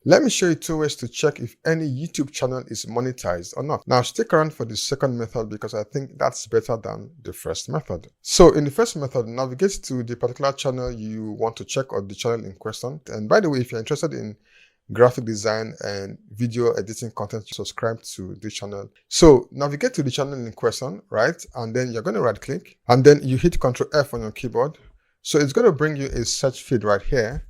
Let me show you two ways to check if any YouTube channel is monetized or not. Now stick around for the second method because I think that's better than the first method. So in the first method, navigate to the particular channel you want to check or the channel in question. And by the way, if you're interested in graphic design and video editing content, subscribe to this channel. So navigate to the channel in question, right? And then you're going to right click and then you hit Ctrl F on your keyboard. So it's going to bring you a search feed right here.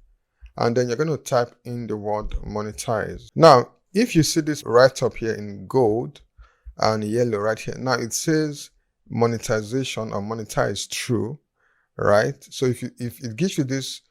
And then you're going to type in the word monetize. Now, if you see this right up here in gold and yellow right here, now it says monetization or monetize true, right? So if it gives you this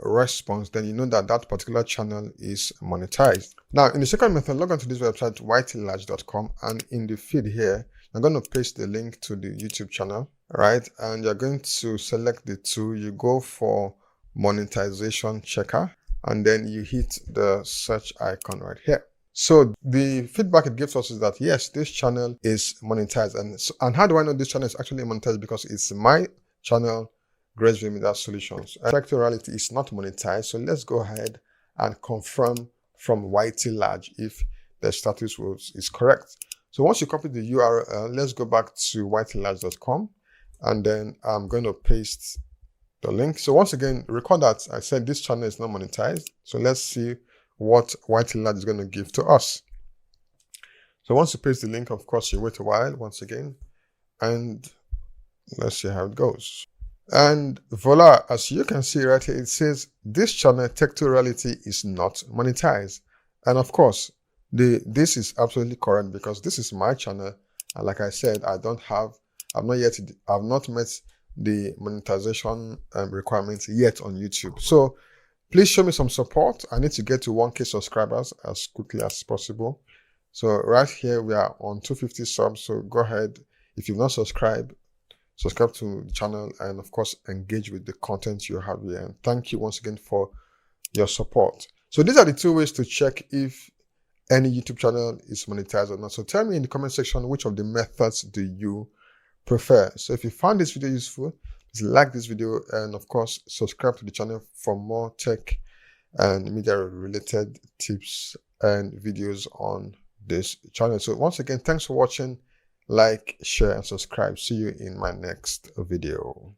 response, then you know that that particular channel is monetized. Now, in the second method, log on to this website, ytlarge.com, and in the feed here, I'm going to paste the link to the YouTube channel, right? And you're going to select the two. You go for monetization checker, and then you hit the search icon right here. So the feedback it gives us is that yes, this channel is monetized. And how do I know this channel is actually monetized? Because it's my channel, Grace Media Solutions. Reality is not monetized. So let's go ahead and confirm from YT Large if the status is correct. So once you copy the URL, let's go back to ytlarge.com, and then I'm going to paste the link. So once again, recall that I said this channel is not monetized. So let's see what YT Large is going to give to us. So once you paste the link, of course, you wait a while once again, and let's see how it goes. And voila, as you can see right here, it says this channel, Tech2 Reality, is not monetized. And of course, this is absolutely correct because this is my channel. And like I said, I've not met the monetization requirements yet on YouTube. So please show me some support. I need to get to 1K subscribers as quickly as possible. So right here we are on 250 subs. So go ahead, if you've not subscribed, subscribe to the channel, and of course engage with the content you have here. And thank you once again for your support. So these are the two ways to check if any YouTube channel is monetized or not. So tell me in the comment section, which of the methods do you prefer? So if you found this video useful, please like this video, and of course subscribe to the channel for more tech and media related tips and videos on this channel. So once again, thanks for watching. Like, share, and subscribe. See you in my next video.